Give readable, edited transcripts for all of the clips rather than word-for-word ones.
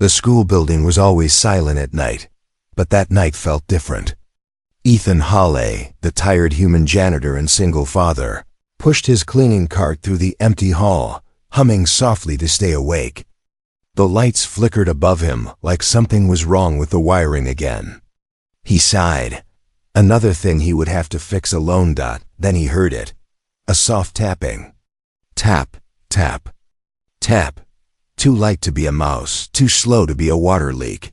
The school building was always silent at night, but that night felt different. Ethan Hawley, the tired human janitor and single father, pushed his cleaning cart through the empty hall, humming softly to stay awake. The lights flickered above him like something was wrong with the wiring again. He sighed. Another thing he would have to fix alone. Then he heard it. A soft tapping. Tap, tap, tap. Too light to be a mouse, too slow to be a water leak.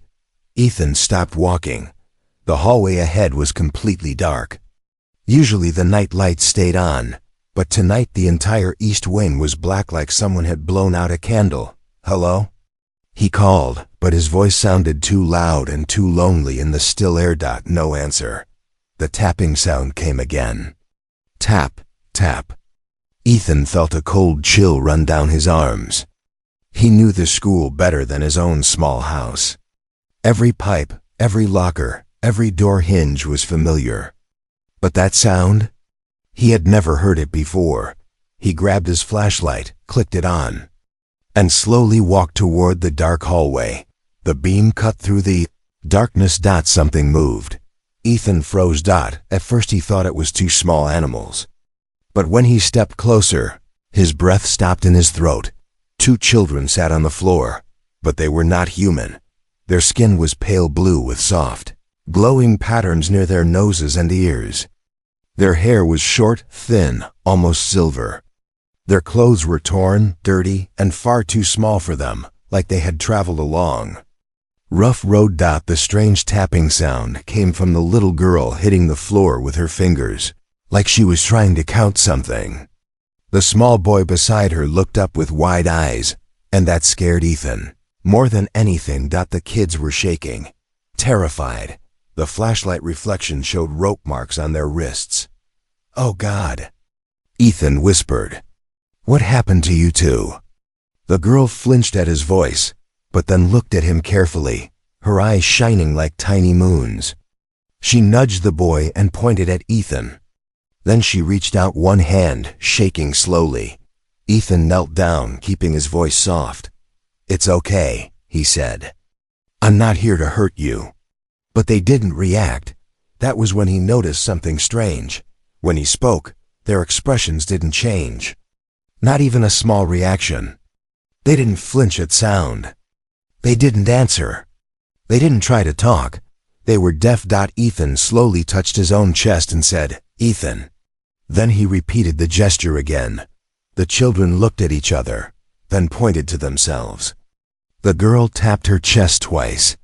Ethan stopped walking. The hallway ahead was completely dark. Usually the night lights stayed on, but tonight the entire east wing was black like someone had blown out a candle. Hello? He called, but his voice sounded too loud and too lonely in the still air. No answer. The tapping sound came again. Tap, tap. Ethan felt a cold chill run down his arms. He knew the school better than his own small house. Every pipe, every locker, every door hinge was familiar. But that sound? He had never heard it before. He grabbed his flashlight, clicked it on, and slowly walked toward the dark hallway. The beam cut through the darkness. Something moved. Ethan froze. At first he thought it was two small animals. But when he stepped closer, his breath stopped in his throat. Two children sat on the floor, but they were not human. Their skin was pale blue with soft, glowing patterns near their noses and ears. Their hair was short, thin, almost silver. Their clothes were torn, dirty, and far too small for them, like they had traveled along. Rough road. The strange tapping sound came from the little girl hitting the floor with her fingers, like she was trying to count something. The small boy beside her looked up with wide eyes, and that scared Ethan. More than anything. The kids were shaking, terrified. The flashlight reflection showed rope marks on their wrists. Oh God, Ethan whispered. What happened to you two? The girl flinched at his voice, but then looked at him carefully, her eyes shining like tiny moons. She nudged the boy and pointed at Ethan. Then she reached out one hand, shaking slowly. Ethan knelt down, keeping his voice soft. It's okay, he said. I'm not here to hurt you. But they didn't react. That was when he noticed something strange. When he spoke, their expressions didn't change. Not even a small reaction. They didn't flinch at sound. They didn't answer. They didn't try to talk. They were deaf. Ethan slowly touched his own chest and said, Ethan. Then he repeated the gesture again. The children looked at each other, then pointed to themselves. The girl tapped her chest twice.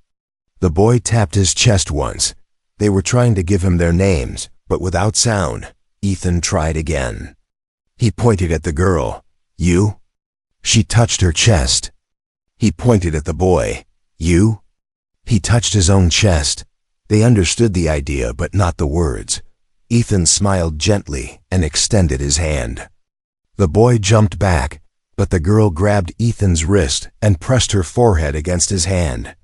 The boy tapped his chest once. They were trying to give him their names, but without sound. Ethan tried again. He pointed at the girl. You? She touched her chest. He pointed at the boy. You? He touched his own chest. They understood the idea, but not the words. Ethan smiled gently and extended his hand. The boy jumped back, but the girl grabbed Ethan's wrist and pressed her forehead against his hand.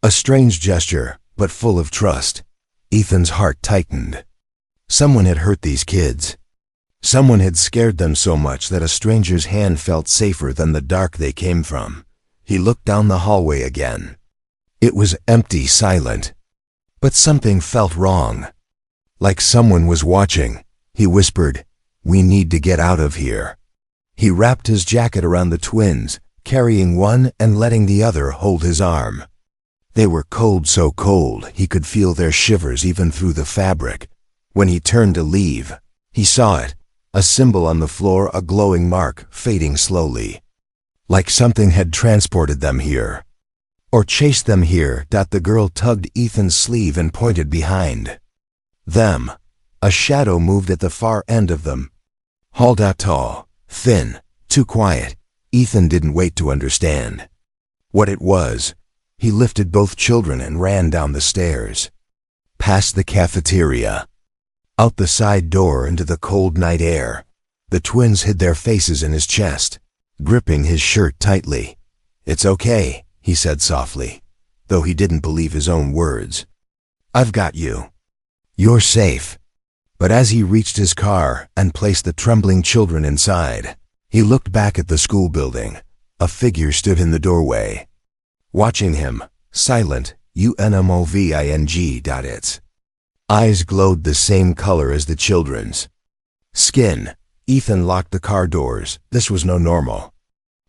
A strange gesture, but full of trust. Ethan's heart tightened. Someone had hurt these kids. Someone had scared them so much that a stranger's hand felt safer than the dark they came from. He looked down the hallway again. It was empty, silent. But something felt wrong. Like someone was watching. He whispered, We need to get out of here. He wrapped his jacket around the twins, carrying one and letting the other hold his arm. They were cold, so cold he could feel their shivers even through the fabric. When he turned to leave, he saw it, a symbol on the floor, a glowing mark, fading slowly. Like something had transported them here. Or chased them here. The girl tugged Ethan's sleeve and pointed behind them. A shadow moved at the far end of them. Hauled out tall, thin, too quiet. Ethan didn't wait to understand what it was. He lifted both children and ran down the stairs. Past the cafeteria. Out the side door into the cold night air. The twins hid their faces in his chest, gripping his shirt tightly. It's okay, he said softly, though he didn't believe his own words. I've got you. You're safe. But as he reached his car and placed the trembling children inside, he looked back at the school building. A figure stood in the doorway. watching him, silent, unmoving. Its eyes glowed the same color as the children's skin. Ethan locked the car doors. This was no normal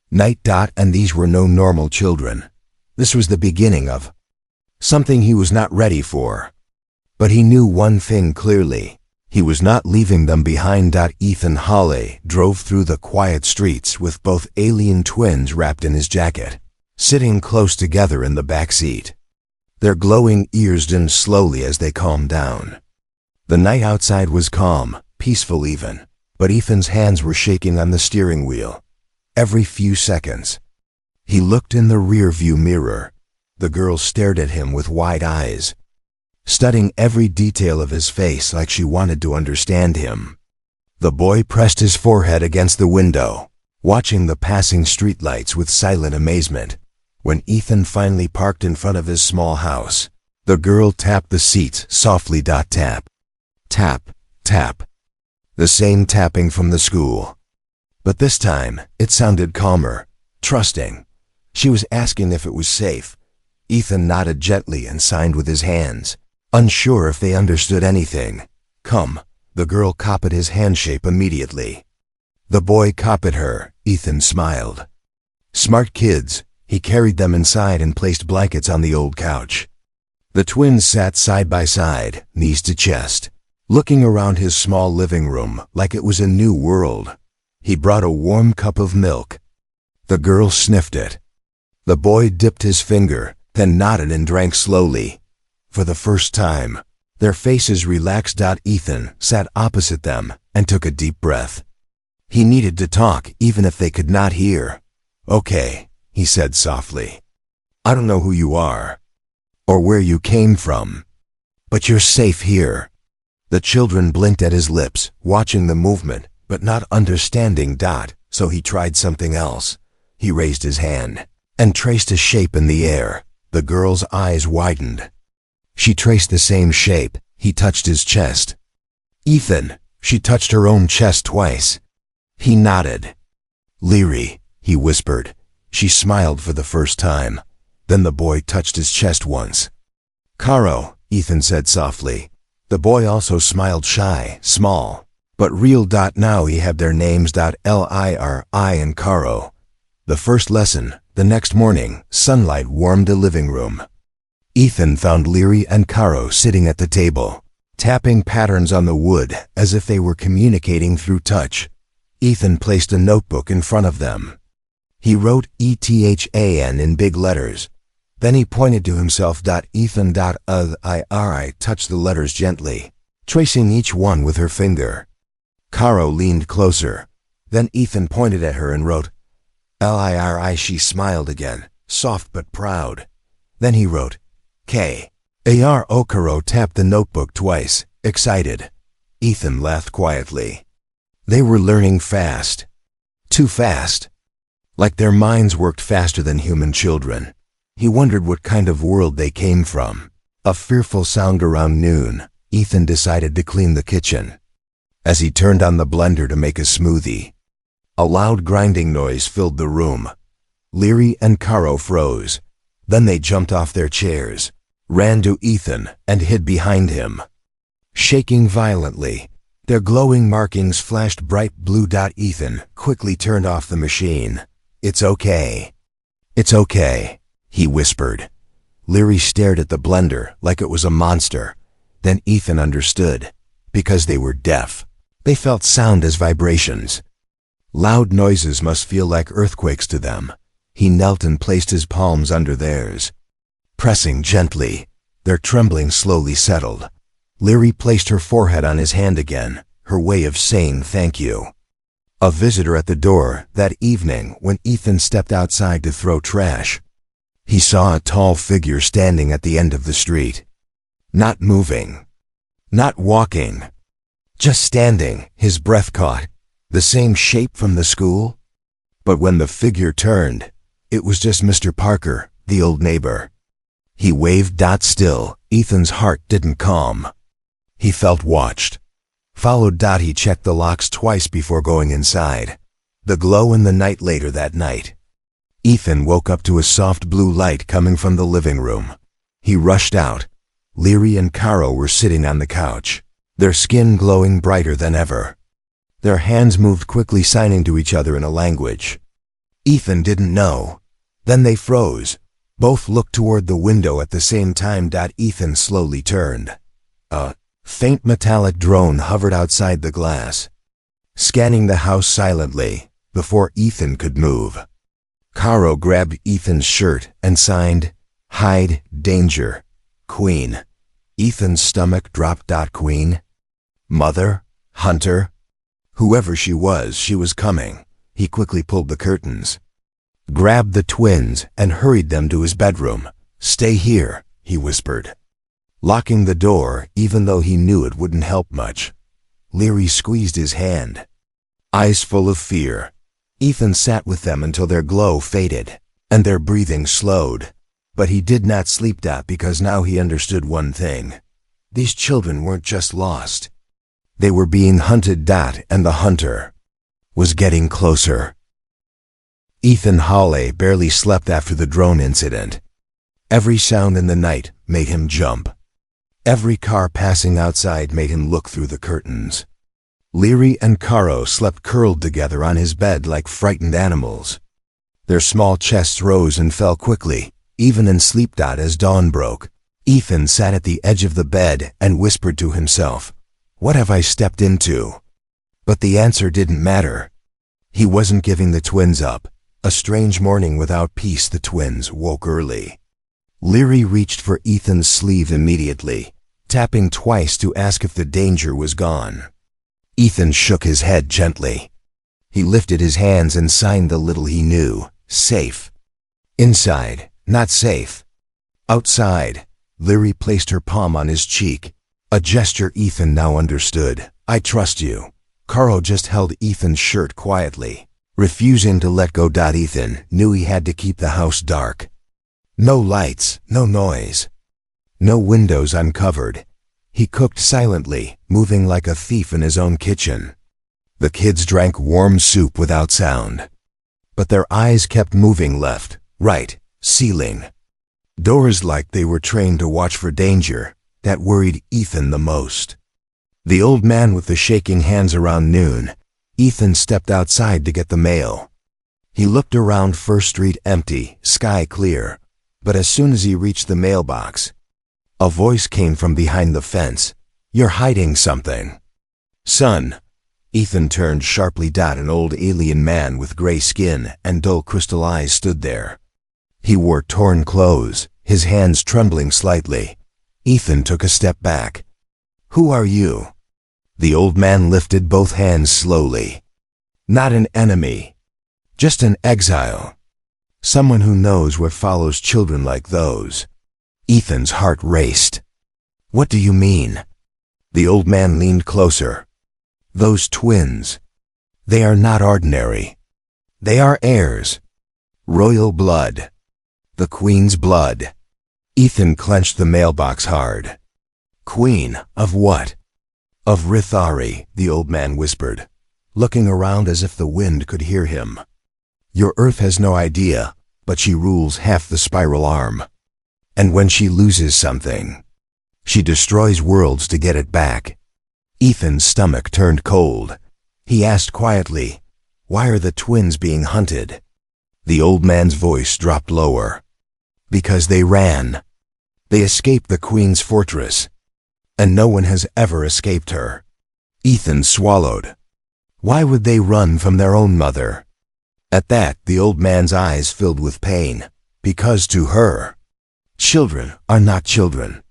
night. And these were no normal children. This was the beginning of something he was not ready for. But he knew one thing clearly. He was not leaving them behind. Ethan Hawley drove through the quiet streets with both alien twins wrapped in his jacket, sitting close together in the back seat. Their glowing ears dimmed slowly as they calmed down. The night outside was calm, peaceful even, but Ethan's hands were shaking on the steering wheel. Every few seconds, he looked in the rear-view mirror. The girl stared at him with wide eyes, studying every detail of his face like she wanted to understand him. The boy pressed his forehead against the window, watching the passing streetlights with silent amazement. When Ethan finally parked in front of his small house, the girl tapped the seats softly. Tap, tap, tap. The same tapping from the school. But this time, it sounded calmer, trusting. She was asking if it was safe. Ethan nodded gently and signed with his hands, unsure if they understood anything. Come. The girl copied his handshape immediately. The boy copied her. Ethan smiled. Smart kids. He carried them inside and placed blankets on the old couch. The twins sat side by side, knees to chest, looking around his small living room like it was a new world. He brought a warm cup of milk. The girl sniffed it. The boy dipped his finger, then nodded and drank slowly. For the first time, their faces relaxed. Ethan sat opposite them and took a deep breath. He needed to talk even if they could not hear. Okay, he said softly. I don't know who you are, or where you came from, but you're safe here. The children blinked at his lips, watching the movement, but not understanding. So he tried something else. He raised his hand and traced a shape in the air. The girl's eyes widened. She traced the same shape. He touched his chest. Ethan, she touched her own chest twice. He nodded. Leary, he whispered. She smiled for the first time. Then the boy touched his chest once. Caro, Ethan said softly. The boy also smiled, shy, small, but real. Now he had their names. Liri and Caro. The first lesson, the next morning, sunlight warmed the living room. Ethan found Leary and Caro sitting at the table, tapping patterns on the wood as if they were communicating through touch. Ethan placed a notebook in front of them. He wrote ETHAN in big letters. Then he pointed to himself. Ethan Iri touched the letters gently, tracing each one with her finger. Caro leaned closer. Then Ethan pointed at her and wrote Liri. She smiled again, soft but proud. Then he wrote K. Caro tapped the notebook twice, excited. Ethan laughed quietly. They were learning fast. Too fast. Like their minds worked faster than human children. He wondered what kind of world they came from. A fearful sound around noon. Ethan decided to clean the kitchen. As he turned on the blender to make a smoothie, a loud grinding noise filled the room. Leary and Caro froze. Then they jumped off their chairs, ran to Ethan, and hid behind him. Shaking violently, their glowing markings flashed bright blue. Ethan quickly turned off the machine. It's okay. It's okay, he whispered. Leary stared at the blender like it was a monster. Then Ethan understood. Because they were deaf, they felt sound as vibrations. Loud noises must feel like earthquakes to them. He knelt and placed his palms under theirs. Pressing gently, their trembling slowly settled. Leary placed her forehead on his hand again, her way of saying thank you. A visitor at the door that evening when Ethan stepped outside to throw trash. He saw a tall figure standing at the end of the street. Not moving. Not walking. Just standing, his breath caught. The same shape from the school? But when the figure turned, it was just Mr. Parker, the old neighbor. He waved. Still, Ethan's heart didn't calm. He felt watched. Followed. He checked the locks twice before going inside. The glow in the night later that night. Ethan woke up to a soft blue light coming from the living room. He rushed out. Leary and Caro were sitting on the couch, their skin glowing brighter than ever. Their hands moved quickly, signing to each other in a language Ethan didn't know. Then they froze. Both looked toward the window at the same time. Ethan slowly turned. A faint metallic drone hovered outside the glass, scanning the house silently before Ethan could move. Caro grabbed Ethan's shirt and signed, "Hide, danger, Queen." Ethan's stomach dropped. Queen? Mother? Hunter? Whoever she was coming. He quickly pulled the curtains, grabbed the twins, and hurried them to his bedroom. "Stay here," he whispered, locking the door even though he knew it wouldn't help much. Leary squeezed his hand, eyes full of fear. Ethan sat with them until their glow faded and their breathing slowed. But he did not sleep, because now he understood one thing. These children weren't just lost. They were being hunted, and the hunter was getting closer. Ethan Hawley barely slept after the drone incident. Every sound in the night made him jump. Every car passing outside made him look through the curtains. Leary and Caro slept curled together on his bed like frightened animals. Their small chests rose and fell quickly, even in sleep. As dawn broke, Ethan sat at the edge of the bed and whispered to himself, "What have I stepped into?" But the answer didn't matter. He wasn't giving the twins up. A strange morning without peace. The twins woke early. Leary reached for Ethan's sleeve immediately, tapping twice to ask if the danger was gone. Ethan shook his head gently. He lifted his hands and signed the little he knew. Safe. Inside, not safe. Outside. Leary placed her palm on his cheek, a gesture Ethan now understood. "I trust you." Caro just held Ethan's shirt quietly, refusing to let go. Ethan knew he had to keep the house dark. No lights, no noise, no windows uncovered. He cooked silently, moving like a thief in his own kitchen. The kids drank warm soup without sound, but their eyes kept moving left, right, ceiling. Doors, like they were trained to watch for danger. That worried Ethan the most. The old man with the shaking hands. Around noon, Ethan stepped outside to get the mail. He looked around. First Street empty, sky clear. But as soon as he reached the mailbox, a voice came from behind the fence. "You're hiding something, son." Ethan turned sharply. An old alien man with gray skin and dull crystal eyes stood there. He wore torn clothes, his hands trembling slightly. Ethan took a step back. "Who are you?" The old man lifted both hands slowly. "Not an enemy, just an exile. Someone who knows what follows children like those." Ethan's heart raced. "What do you mean?" The old man leaned closer. "Those twins, they are not ordinary. They are heirs. Royal blood. The Queen's blood." Ethan clenched the mailbox hard. "Queen of what?" "Of Rithari," the old man whispered, looking around as if the wind could hear him. "Your Earth has no idea, but she rules half the spiral arm. And when she loses something, she destroys worlds to get it back." Ethan's stomach turned cold. He asked quietly, "Why are the twins being hunted?" The old man's voice dropped lower. "Because they ran. They escaped the Queen's fortress, and no one has ever escaped her." Ethan swallowed. Why would they run from their own mother? At that, the old man's eyes filled with pain, because to her, children are not children.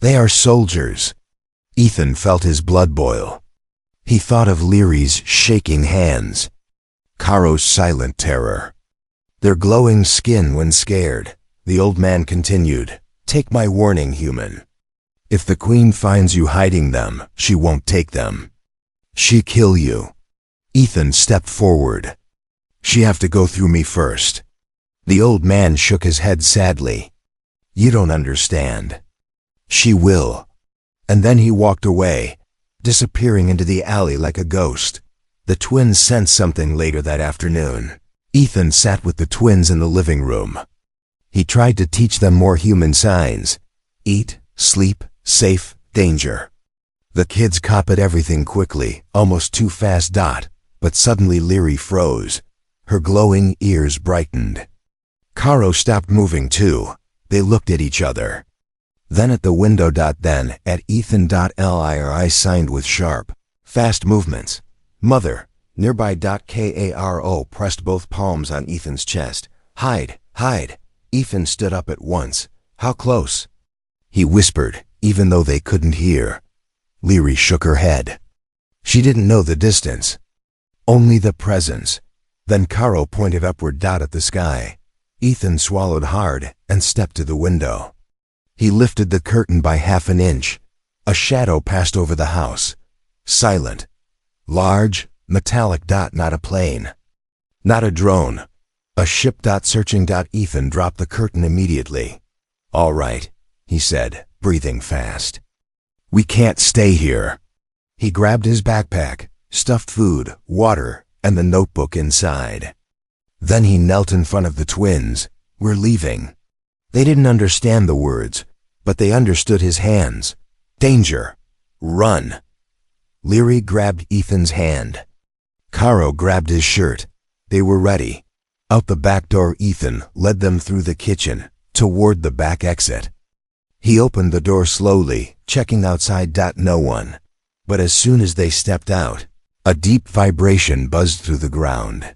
They are soldiers. Ethan felt his blood boil. He thought of Leary's shaking hands, Caro's silent terror, their glowing skin when scared. The old man continued, "Take my warning, human. If the Queen finds you hiding them, she won't take them. She kill you." Ethan stepped forward. "She have to go through me first." The old man shook his head sadly. "You don't understand. She will." And then he walked away, disappearing into the alley like a ghost. The twins sensed something later that afternoon. Ethan sat with the twins in the living room. He tried to teach them more human signs: eat, sleep, safe, danger. The kids copied everything quickly, almost too fast. But suddenly Leary froze. Her glowing ears brightened. Caro stopped moving too. They looked at each other. Then at the window. Then at Ethan. Leary signed with sharp, fast movements. Mother, nearby. Caro pressed both palms on Ethan's chest. Hide, hide. Ethan stood up at once. How close? He whispered, even though they couldn't hear. Leary shook her head. She didn't know the distance, only the presence. Then Caro pointed upward. At the sky. Ethan swallowed hard and stepped to the window. He lifted the curtain by half an inch. A shadow passed over the house. Silent. Large, metallic. Not a plane. Not a drone. A ship. Searching. Ethan dropped the curtain immediately. All right, he said, breathing fast. We can't stay here. He grabbed his backpack, stuffed food, water, and the notebook inside. Then he knelt in front of the twins. We're leaving. They didn't understand the words, but they understood his hands. Danger. Run. Leary grabbed Ethan's hand. Caro grabbed his shirt. They were ready. Out the back door. Ethan led them through the kitchen, toward the back exit. He opened the door slowly, checking outside. No one. But as soon as they stepped out, a deep vibration buzzed through the ground.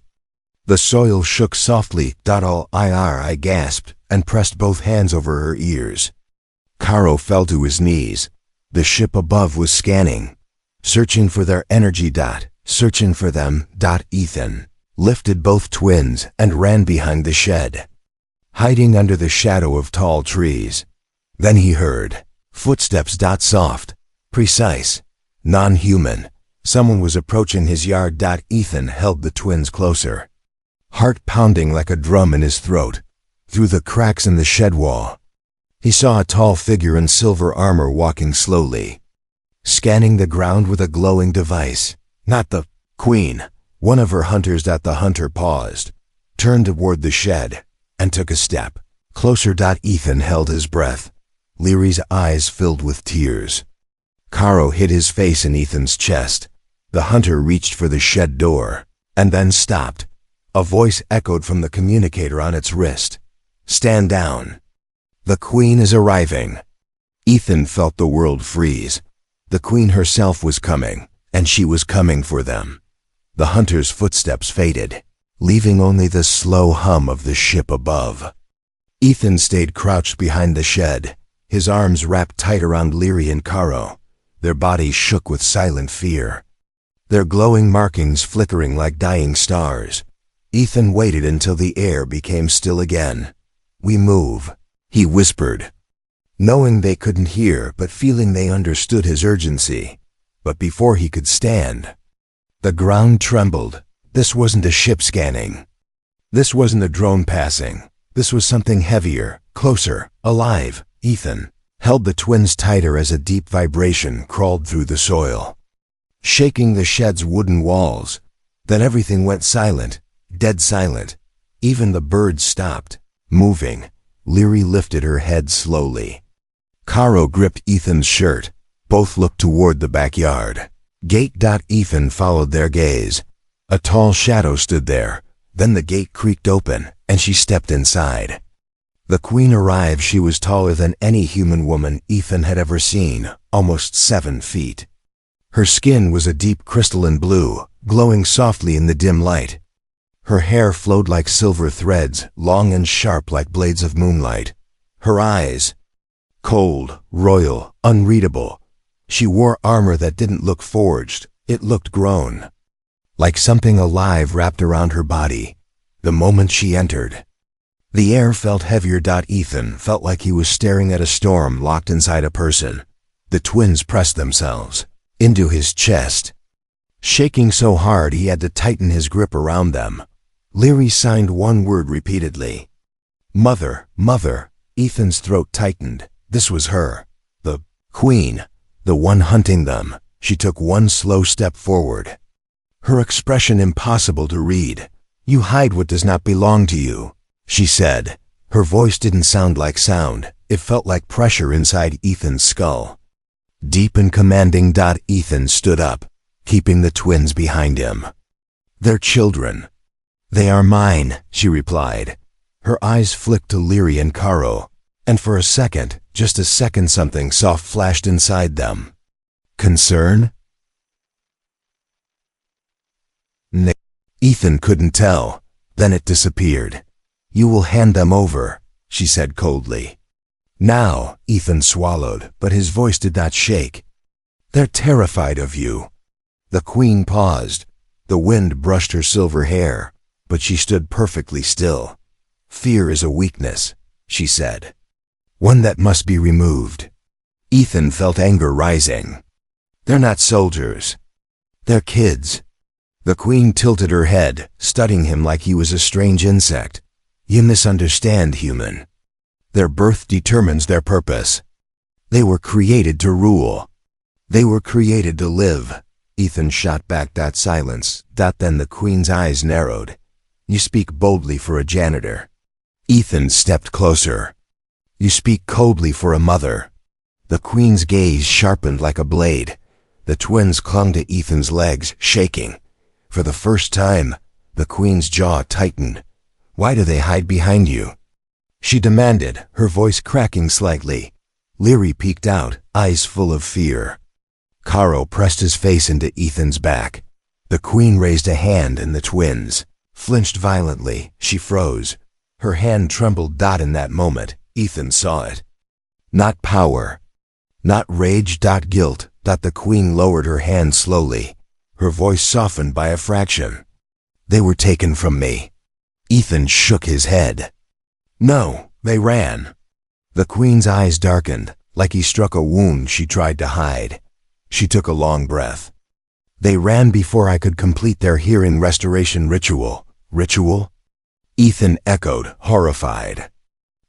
The soil shook softly. I gasped and pressed both hands over her ears. Caro fell to his knees. The ship above was scanning, searching for their energy. Searching for them. Ethan lifted both twins and ran behind the shed, hiding under the shadow of tall trees. Then he heard footsteps. Soft, precise, non-human. Someone was approaching his yard. Ethan held the twins closer, heart pounding like a drum in his throat. Through the cracks in the shed wall, he saw a tall figure in silver armor walking slowly, scanning the ground with a glowing device. Not the queen, one of her hunters. The hunter paused, turned toward the shed, and took a step closer. Ethan held his breath. Leary's eyes filled with tears. Caro hid his face in Ethan's chest. The hunter reached for the shed door, and then stopped. A voice echoed from the communicator on its wrist. Stand down. The queen is arriving. Ethan felt the world freeze. The queen herself was coming, and she was coming for them. The hunter's footsteps faded, leaving only the slow hum of the ship above. Ethan stayed crouched behind the shed, his arms wrapped tight around Leary and Caro. Their bodies shook with silent fear, their glowing markings flickering like dying stars. Ethan waited until the air became still again. We move, he whispered, knowing they couldn't hear but feeling they understood his urgency. But before he could stand, the ground trembled. This wasn't a ship scanning. This wasn't a drone passing. This was something heavier, closer, alive. Ethan held the twins tighter as a deep vibration crawled through the soil, shaking the shed's wooden walls. Then everything went silent, dead silent. Even the birds stopped moving. Leary lifted her head slowly. Caro gripped Ethan's shirt. Both looked toward the backyard gate. Ethan followed their gaze. A tall shadow stood there. Then the gate creaked open, and she stepped inside. The queen arrived. She was taller than any human woman Ethan had ever seen, almost 7 feet. Her skin was a deep crystalline blue, glowing softly in the dim light. Her hair flowed like silver threads, long and sharp like blades of moonlight. Her eyes, cold, royal, unreadable. She wore armor that didn't look forged, it looked grown, like something alive wrapped around her body. The moment she entered, the air felt heavier. Ethan felt like he was staring at a storm locked inside a person. The twins pressed themselves into his chest, shaking so hard he had to tighten his grip around them. Leary signed one word repeatedly. Mother, mother. Ethan's throat tightened. This was her, the queen, the one hunting them. She took one slow step forward, her expression impossible to read. You hide what does not belong to you, she said. Her voice didn't sound like sound. It felt like pressure inside Ethan's skull. Deep and commanding. Ethan stood up, keeping the twins behind him. They're children. They are mine, she replied. Her eyes flicked to Leary and Caro, and for a second, just a second, something soft flashed inside them. Concern? Ethan couldn't tell. Then it disappeared. You will hand them over, she said coldly. Now, Ethan swallowed, but his voice did not shake. They're terrified of you. The Queen paused. The wind brushed her silver hair, but she stood perfectly still. Fear is a weakness, she said. One that must be removed. Ethan felt anger rising. They're not soldiers. They're kids. The Queen tilted her head, studying him like he was a strange insect. You misunderstand, human. Their birth determines their purpose. They were created to rule. They were created to live. Ethan shot back. Silence. Then the Queen's eyes narrowed. You speak boldly for a janitor. Ethan stepped closer. You speak coldly for a mother. The Queen's gaze sharpened like a blade. The twins clung to Ethan's legs, shaking. For the first time, the Queen's jaw tightened. Why do they hide behind you? She demanded, her voice cracking slightly. Leary peeked out, eyes full of fear. Caro pressed his face into Ethan's back. The Queen raised a hand and the twins flinched violently. She froze. Her hand trembled. In that moment, Ethan saw it. Not power. Not rage. Guilt. The Queen lowered her hand slowly. Her voice softened by a fraction. They were taken from me. Ethan shook his head. No, they ran. The Queen's eyes darkened, like he struck a wound she tried to hide. She took a long breath. They ran before I could complete their hearing restoration ritual. Ritual? Ethan echoed, horrified.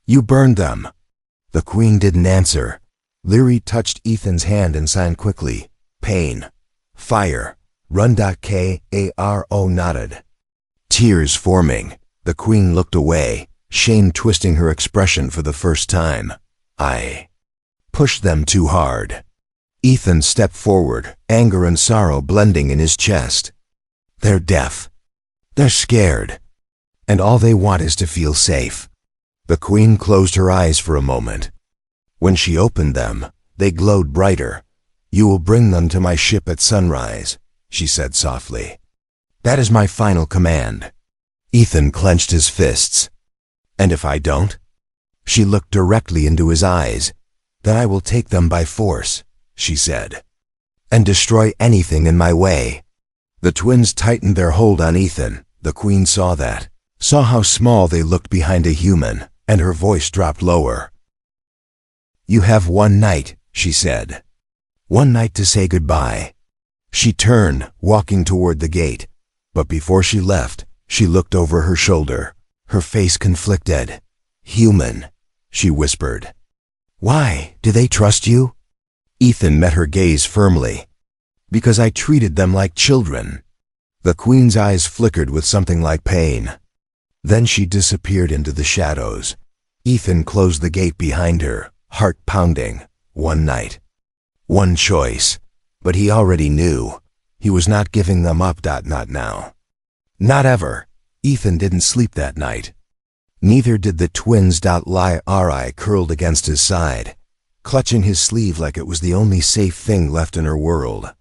You burned them. The Queen didn't answer. Leary touched Ethan's hand and signed quickly. Pain. Fire. Run. Karo nodded. Tears forming. The Queen looked away, shame twisting her expression for the first time. I pushed them too hard. Ethan stepped forward, anger and sorrow blending in his chest. They're deaf. They're scared. And all they want is to feel safe. The Queen closed her eyes for a moment. When she opened them, they glowed brighter. You will bring them to my ship at sunrise, she said softly. That is my final command. Ethan clenched his fists. And if I don't? She looked directly into his eyes. Then I will take them by force, she said, and destroy anything in my way. The twins tightened their hold on Ethan. The Queen saw that, saw how small they looked behind a human, and her voice dropped lower. You have one night, she said. One night to say goodbye. She turned, walking toward the gate, but before she left, she looked over her shoulder, her face conflicted. Human, she whispered. Why, do they trust you? Ethan met her gaze firmly. Because I treated them like children. The Queen's eyes flickered with something like pain. Then she disappeared into the shadows. Ethan closed the gate behind her, heart pounding. One night. One choice. But he already knew. He was not giving them up. Not now. Not ever. Ethan didn't sleep that night. Neither did the twins. Leary curled against his side, clutching his sleeve like it was the only safe thing left in her world.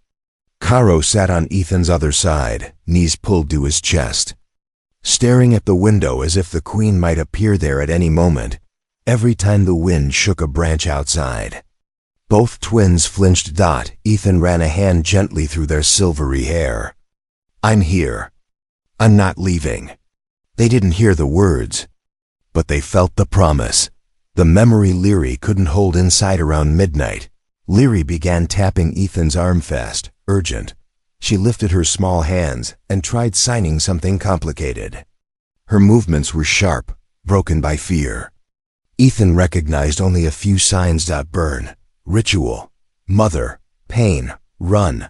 Caro sat on Ethan's other side, knees pulled to his chest, staring at the window as if the Queen might appear there at any moment, every time the wind shook a branch outside. Both twins flinched. Ethan ran a hand gently through their silvery hair. I'm here. I'm not leaving. They didn't hear the words, but they felt the promise. The memory Leary couldn't hold inside. Around midnight, Leary began tapping Ethan's arm fast, urgent. She lifted her small hands and tried signing something complicated. Her movements were sharp, broken by fear. Ethan recognized only a few signs. Burn, ritual, mother, pain, run.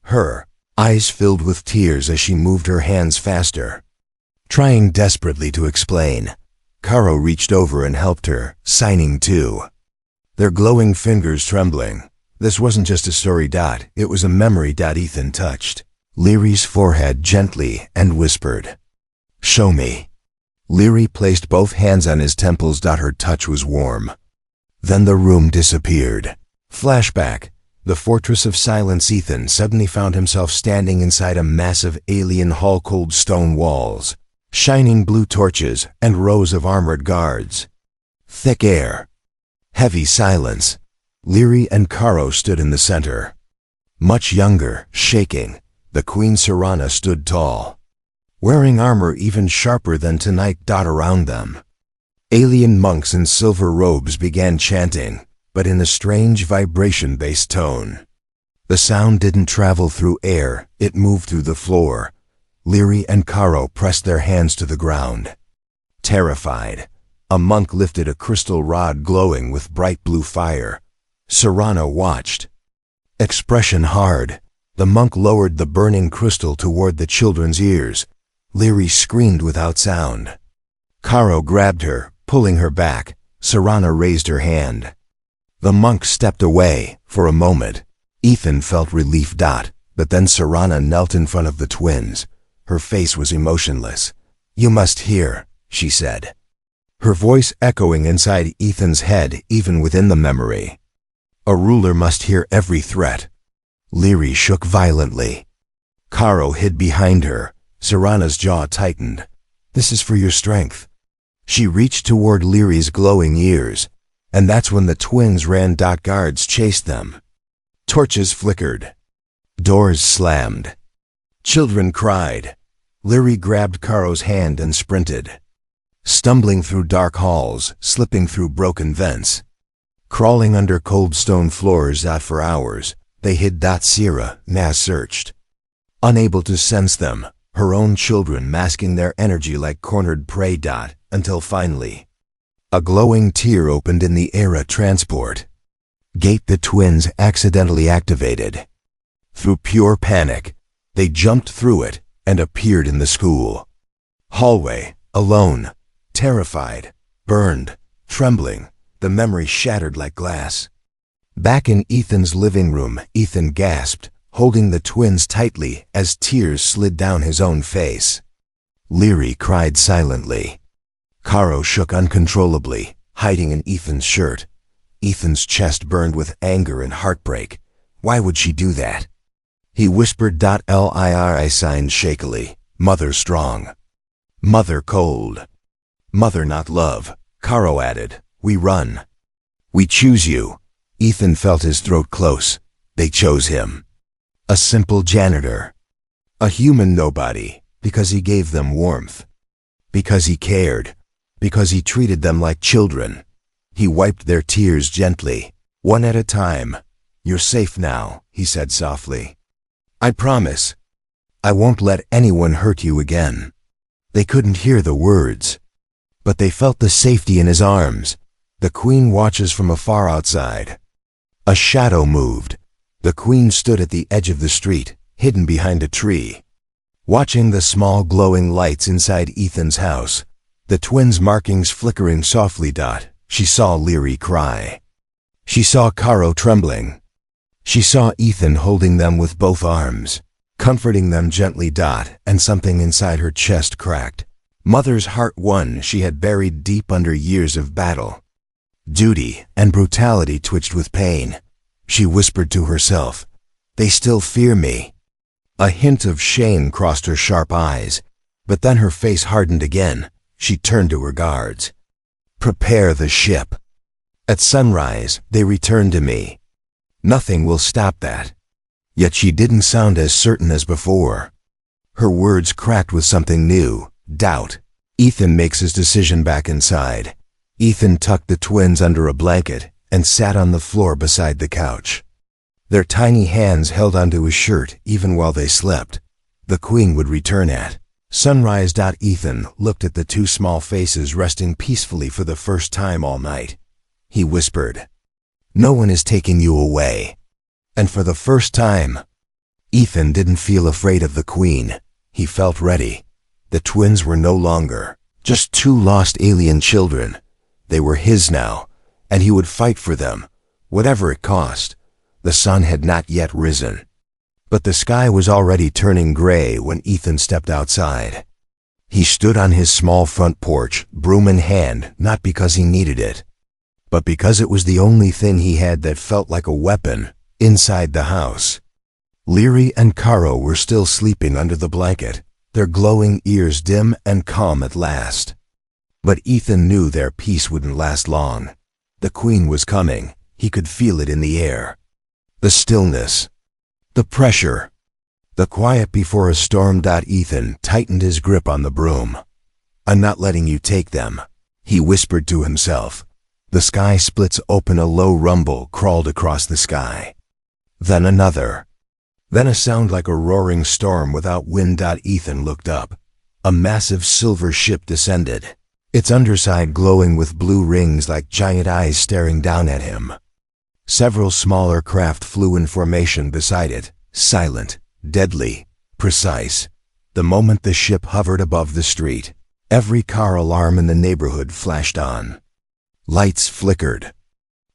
Her eyes filled with tears as she moved her hands faster. Trying desperately to explain, Caro reached over and helped her, signing too. Their glowing fingers trembling. This wasn't just a story. It was a memory. Ethan touched Lyri's forehead gently and whispered, "Show me." Lyri placed both hands on his temples. Her touch was warm. Then the room disappeared. Flashback. The Fortress of Silence. Ethan suddenly found himself standing inside a massive alien hall. Cold stone walls, shining blue torches, and rows of armored guards. Thick air. Heavy silence. Lyri and Caro stood in the center. Much younger, shaking, the Queen Serana stood tall, wearing armor even sharper than tonight. Around them, alien monks in silver robes began chanting, but in a strange vibration-based tone. The sound didn't travel through air, it moved through the floor. Lyri and Caro pressed their hands to the ground. Terrified, a monk lifted a crystal rod glowing with bright blue fire. Serana watched. Expression hard, the monk lowered the burning crystal toward the children's ears. Lyri screamed without sound. Caro grabbed her, pulling her back. Serana raised her hand. The monk stepped away. For a moment, Ethan felt relief. But then Serana knelt in front of the twins. Her face was emotionless. "You must hear," she said, her voice echoing inside Ethan's head even within the memory. "A ruler must hear every threat." Lyri shook violently. Caro hid behind her. Serana's jaw tightened. "This is for your strength." She reached toward Lyri's glowing ears, and that's when the twins ran. Guards chased them. Torches flickered. Doors slammed. Children cried. Lyri grabbed Caro's hand and sprinted, stumbling through dark halls, slipping through broken vents, crawling under cold stone floors. For hours, they hid. Sierra now searched, unable to sense them, her own children masking their energy like cornered prey. Until finally, a glowing tear opened in the Era transport gate the twins accidentally activated. Through pure panic, they jumped through it and appeared in the school hallway, alone, terrified, burned, trembling, the memory shattered like glass. Back in Ethan's living room, Ethan gasped, holding the twins tightly as tears slid down his own face. Lyri cried silently. Caro shook uncontrollably, hiding in Ethan's shirt. Ethan's chest burned with anger and heartbreak. Why would she do that? He whispered. Lyri signed shakily. "Mother strong. Mother cold. Mother not love." Caro added, "We run. We choose you." Ethan felt his throat close. They chose him. A simple janitor. A human nobody, because he gave them warmth. Because he cared. Because he treated them like children. He wiped their tears gently, one at a time. "You're safe now," he said softly. "I promise. I won't let anyone hurt you again." They couldn't hear the words, but they felt the safety in his arms. The Queen watches from afar outside. A shadow moved. The Queen stood at the edge of the street, hidden behind a tree, watching the small glowing lights inside Ethan's house, the twins' markings flickering softly. She saw Lyri cry. She saw Caro trembling. She saw Ethan holding them with both arms, comforting them gently. And something inside her chest cracked. Mother's heart, one she had buried deep under years of battle. Duty and brutality twitched with pain. She whispered to herself, "They still fear me." A hint of shame crossed her sharp eyes, but then her face hardened again. She turned to her guards. "Prepare the ship. At sunrise, they return to me. Nothing will stop that." Yet she didn't sound as certain as before. Her words cracked with something new, doubt. Ethan makes his decision back inside. Ethan tucked the twins under a blanket and sat on the floor beside the couch. Their tiny hands held onto his shirt even while they slept. The Queen would return at sunrise. Ethan looked at the two small faces resting peacefully for the first time all night. He whispered, "No one is taking you away." And for the first time, Ethan didn't feel afraid of the Queen. He felt ready. The twins were no longer just two lost alien children. They were his now, and he would fight for them, whatever it cost. The sun had not yet risen, but the sky was already turning gray when Ethan stepped outside. He stood on his small front porch, broom in hand, not because he needed it, but because it was the only thing he had that felt like a weapon inside the house. Leary and Caro were still sleeping under the blanket, their glowing ears dim and calm at last. But Ethan knew their peace wouldn't last long. The Queen was coming. He could feel it in the air. The stillness, the pressure, the quiet before a storm. Ethan tightened his grip on the broom. "I'm not letting you take them," he whispered to himself. The sky splits open. A low rumble crawled across the sky. Then another. Then a sound like a roaring storm without wind. Ethan looked up. A massive silver ship descended, its underside glowing with blue rings like giant eyes staring down at him. Several smaller craft flew in formation beside it, silent, deadly, precise. The moment the ship hovered above the street, every car alarm in the neighborhood flashed on. Lights flickered.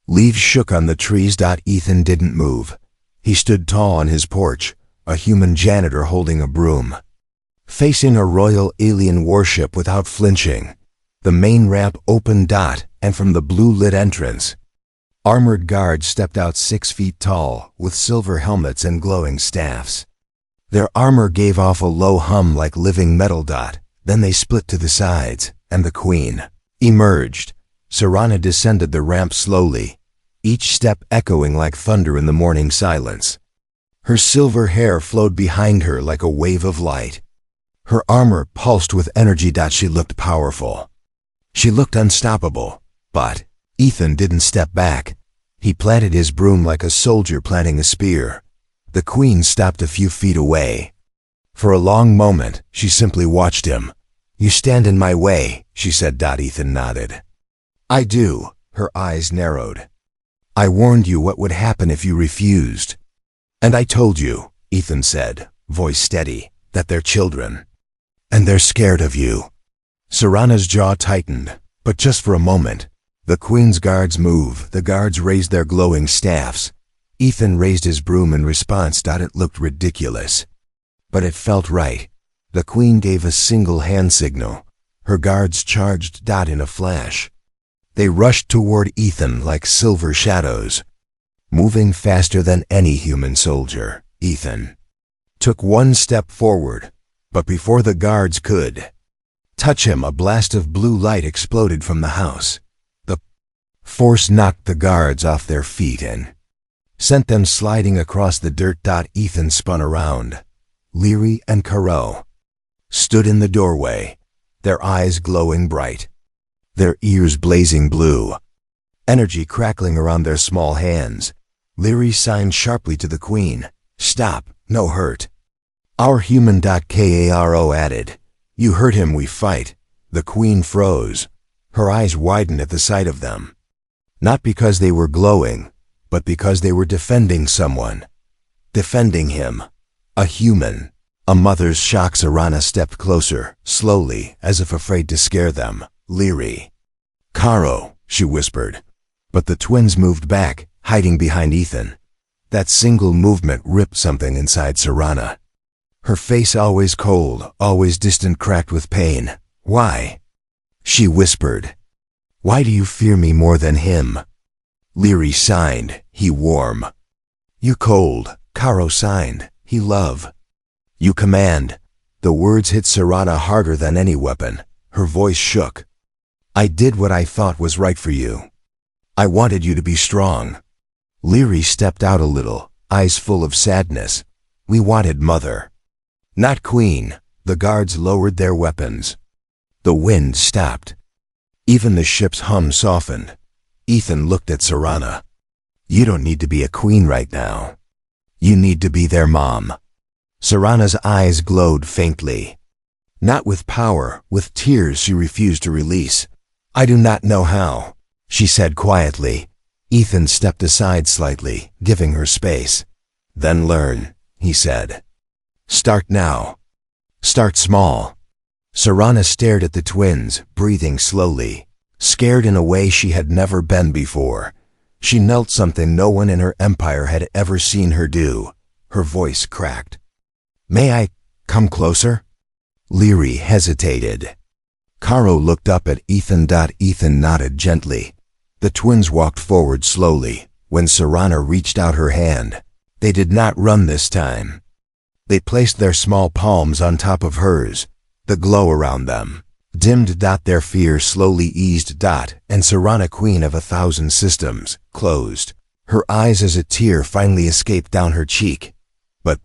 Leaves shook on the trees. Ethan didn't move. He stood tall on his porch, a human janitor holding a broom, facing a royal alien warship without flinching. The main ramp opened. And from the blue-lit entrance, armored guards stepped out 6 feet tall, with silver helmets and glowing staffs. Their armor gave off a low hum like living metal. Then they split to the sides, and the Queen emerged. Serana descended the ramp slowly, each step echoing like thunder in the morning silence. Her silver hair flowed behind her like a wave of light. Her armor pulsed with energy. She looked powerful. She looked unstoppable. But Ethan didn't step back. He planted his broom like a soldier planting a spear. The Queen stopped a few feet away. For a long moment, she simply watched him. "You stand in my way," she said. Ethan nodded. "I do." Her eyes narrowed. "I warned you what would happen if you refused." "And I told you," Ethan said, voice steady, "that they're children. And they're scared of you." Serana's jaw tightened, but just for a moment. The Queen's guards moved. The guards raised their glowing staffs. Ethan raised his broom in response. It looked ridiculous, but it felt right. The Queen gave a single hand signal. Her guards charged. In a flash, they rushed toward Ethan like silver shadows, moving faster than any human soldier. Ethan took one step forward, but before the guards could touch him, a blast of blue light exploded from the house. The force knocked the guards off their feet and sent them sliding across the dirt. Ethan spun around. Leary and Caro stood in the doorway, their eyes glowing bright, their ears blazing blue, energy crackling around their small hands. Leary signed sharply to the Queen. "Stop, no hurt." "Our human." Caro added. "You hurt him, we fight." The Queen froze. Her eyes widened at the sight of them. Not because they were glowing, but because they were defending someone. Defending him. A human. A mother's shock. Serana stepped closer, slowly, as if afraid to scare them. "Leary." "Caro," she whispered. But the twins moved back, hiding behind Ethan. That single movement ripped something inside Serana. Her face always cold, always distant, cracked with pain. "Why?" she whispered. "Why do you fear me more than him?" Leary signed. "He warm." "You cold." Caro signed. "He love." "You command." The words hit Serana harder than any weapon. Her voice shook. "I did what I thought was right for you. I wanted you to be strong." Leary stepped out a little, eyes full of sadness. "We wanted Mother, not Queen." The guards lowered their weapons. The wind stopped. Even the ship's hum softened. Ethan looked at Serana. "You don't need to be a queen right now. You need to be their mom." Serana's eyes glowed faintly. Not with power, with tears she refused to release. "I do not know how," she said quietly. Ethan stepped aside slightly, giving her space. "Then learn," he said. "Start now. Start small." Serana stared at the twins, breathing slowly, scared in a way she had never been before. She knelt something no one in her empire had ever seen her do. Her voice cracked. "May I come closer?" Leary hesitated. Caro looked up at Ethan. Ethan nodded gently. The twins walked forward slowly. When Serana reached out her hand, they did not run this time. They placed their small palms on top of hers. The glow around them dimmed. Their fear slowly eased. And Serana, queen of 1,000 systems, closed her eyes as a tear finally escaped down her cheek. But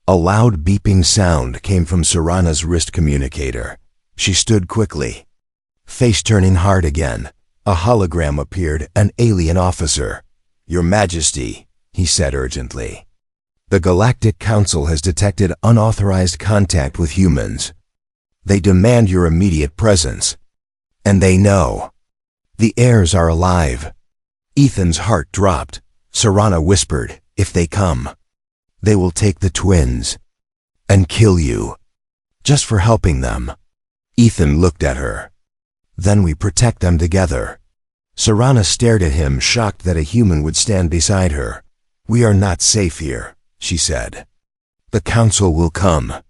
a loud beeping sound came from Serana's wrist communicator. She stood quickly, face turning hard again. A hologram appeared, an alien officer. "Your Majesty," he said urgently. "The Galactic Council has detected unauthorized contact with humans. They demand your immediate presence. And they know the heirs are alive." Ethan's heart dropped. Serana whispered, "If they come, they will take the twins and kill you, just for helping them." Ethan looked at her. "Then we protect them together." Serana stared at him, shocked that a human would stand beside her. "We are not safe here," she said. "The council will come."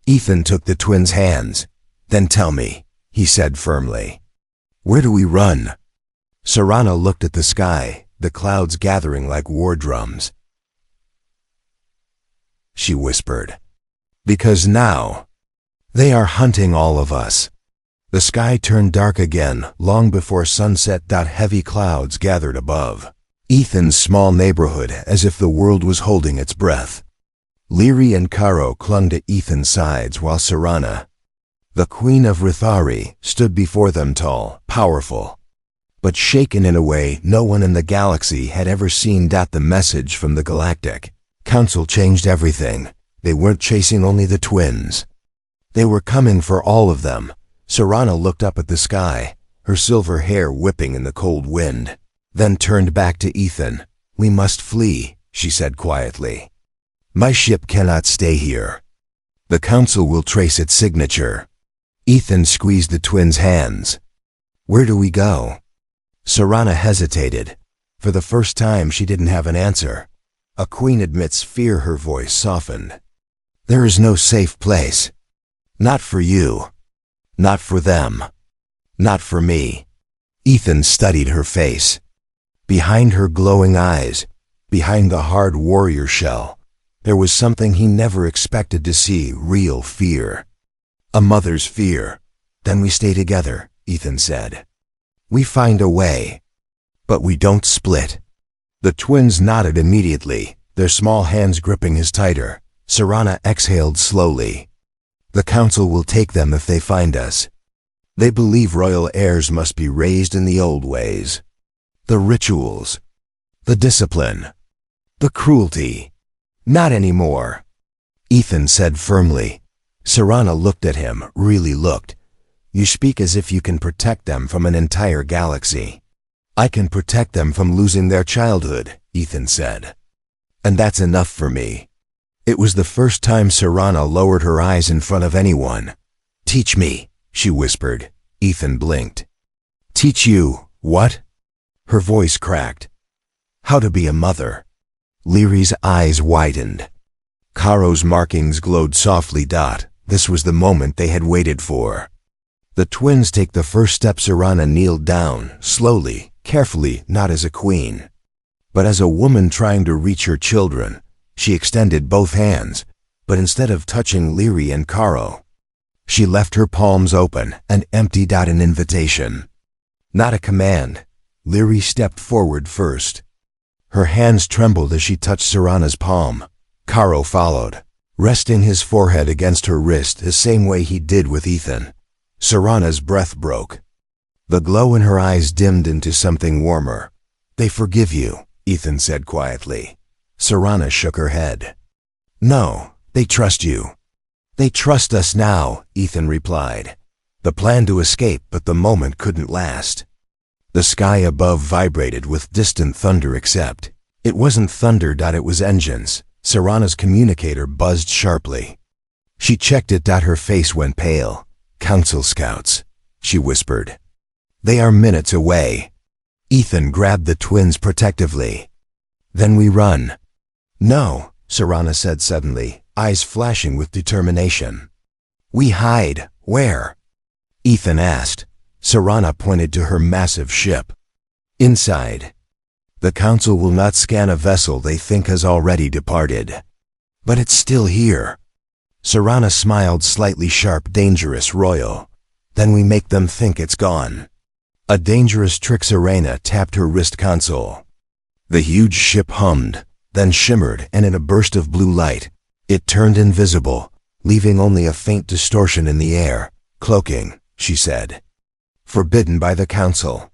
Ethan took the twins' hands. "Then tell me," he said firmly. "Where do we run?" Serana looked at the sky, the clouds gathering like war drums. She whispered, "Because now they are hunting all of us." The sky turned dark again, long before sunset. Heavy clouds gathered above Ethan's small neighborhood, as if the world was holding its breath. Leary and Caro clung to Ethan's sides while Serana, the Queen of Rithari, stood before them, tall, powerful, but shaken in a way no one in the galaxy had ever seen. The message from the Galactic Council changed everything. They weren't chasing only the twins. They were coming for all of them. Serana looked up at the sky, her silver hair whipping in the cold wind, then turned back to Ethan. "We must flee," she said quietly. "My ship cannot stay here. The council will trace its signature." Ethan squeezed the twins' hands. "Where do we go?" Serana hesitated. For the first time, she didn't have an answer. A queen admits fear. Her voice softened. "There is no safe place. Not for you. Not for them. Not for me." Ethan studied her face. Behind her glowing eyes, behind the hard warrior shell, there was something he never expected to see: real fear. A mother's fear. "Then we stay together," Ethan said. "We find a way. But we don't split." The twins nodded immediately, their small hands gripping his tighter. Serana exhaled slowly. "The council will take them if they find us. They believe royal heirs must be raised in the old ways. The rituals, the discipline, the cruelty. Not anymore," Ethan said firmly. Serana looked at him, really looked. "You speak as if you can protect them from an entire galaxy." "I can protect them from losing their childhood," Ethan said. "And that's enough for me." It was the first time Serana lowered her eyes in front of anyone. "Teach me," she whispered. Ethan blinked. "Teach you what?" Her voice cracked. "How to be a mother." Leary's eyes widened. Caro's markings glowed softly. This was the moment they had waited for. The twins take the first step. Serana kneeled down, slowly, carefully, not as a queen, but as a woman trying to reach her children. She extended both hands, but instead of touching Leary and Caro, she left her palms open and emptied out an invitation. Not a command. Leary stepped forward first. Her hands trembled as she touched Serana's palm. Caro followed, resting his forehead against her wrist the same way he did with Ethan. Serana's breath broke. The glow in her eyes dimmed into something warmer. "They forgive you," Ethan said quietly. Serana shook her head. "No, they trust you." "They trust us now," Ethan replied. The plan to escape, but the moment couldn't last. The sky above vibrated with distant thunder, except it wasn't thunder. It was engines. Serana's communicator buzzed sharply. She checked it. Her face went pale. "Council scouts," she whispered. "They are minutes away." Ethan grabbed the twins protectively. "Then we run." "No," Serana said suddenly, eyes flashing with determination. "We hide. Where?" Ethan asked. Serana pointed to her massive ship. "Inside. The council will not scan a vessel they think has already departed. But it's still here." Serana smiled, slightly sharp, dangerous, royal. "Then we make them think it's gone." A dangerous trick. Serena tapped her wrist console. The huge ship hummed, then shimmered, and in a burst of blue light, it turned invisible, leaving only a faint distortion in the air. "Cloaking," she said. "Forbidden by the council.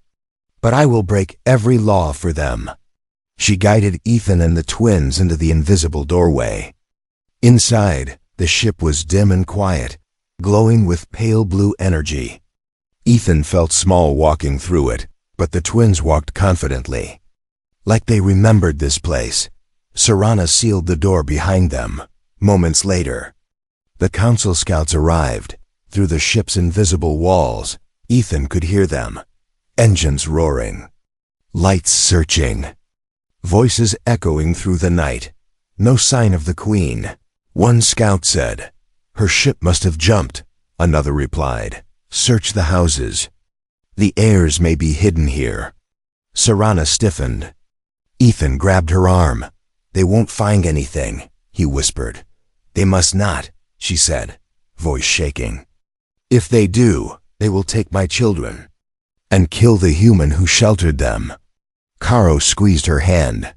But I will break every law for them." She guided Ethan and the twins into the invisible doorway. Inside, the ship was dim and quiet, glowing with pale blue energy. Ethan felt small walking through it, but the twins walked confidently. Like they remembered this place. Serana sealed the door behind them. Moments later, the council scouts arrived. Through the ship's invisible walls, Ethan could hear them. Engines roaring. Lights searching. Voices echoing through the night. No sign of the Queen. One scout said, "Her ship must have jumped." Another replied, "Search the houses. The heirs may be hidden here." Serana stiffened. Ethan grabbed her arm. "They won't find anything," he whispered. "They must not," she said, voice shaking. "If they do, they will take my children and kill the human who sheltered them." Caro squeezed her hand.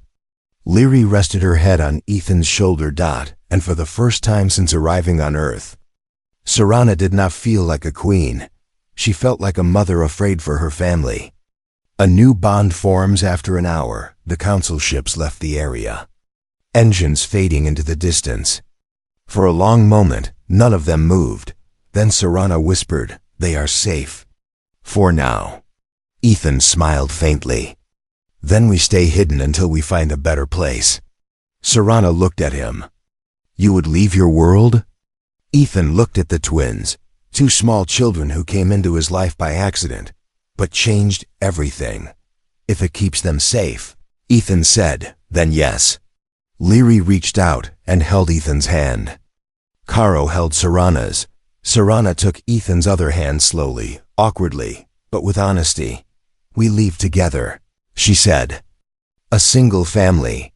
Leary rested her head on Ethan's shoulder. And for the first time since arriving on Earth, Serana did not feel like a queen. She felt like a mother afraid for her family. A new bond forms. After an hour, the council ships left the area, engines fading into the distance. For a long moment, none of them moved. Then Serana whispered, "They are safe. For now." Ethan smiled faintly. "Then we stay hidden until we find a better place." Serana looked at him. "You would leave your world?" Ethan looked at the twins, two small children who came into his life by accident, but changed everything. "If it keeps them safe," Ethan said, "then yes." Leary reached out and held Ethan's hand. Caro held Serana's. Serana took Ethan's other hand slowly, awkwardly, but with honesty. "We leave together," she said. "A single family."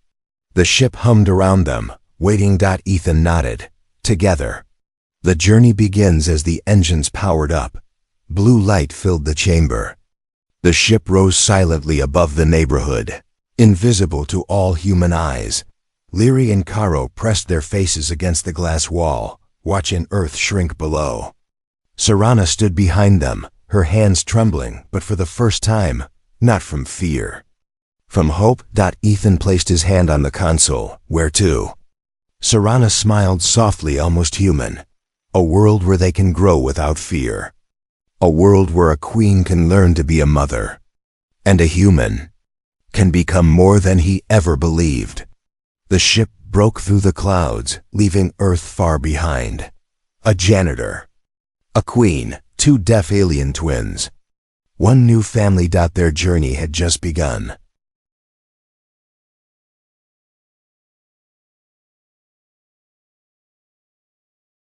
The ship hummed around them, waiting. Ethan nodded. "Together." The journey begins as the engines powered up. Blue light filled the chamber. The ship rose silently above the neighborhood, invisible to all human eyes. Leary and Caro pressed their faces against the glass wall, watching Earth shrink below. Serana stood behind them, her hands trembling, but for the first time, not from fear. From hope. Ethan placed his hand on the console. "Where to?" Serana smiled softly, almost human. "A world where they can grow without fear. A world where a queen can learn to be a mother. And a human can become more than he ever believed." The ship broke through the clouds, leaving Earth far behind. A janitor. A queen. Two deaf alien twins. One new family. Their journey had just begun.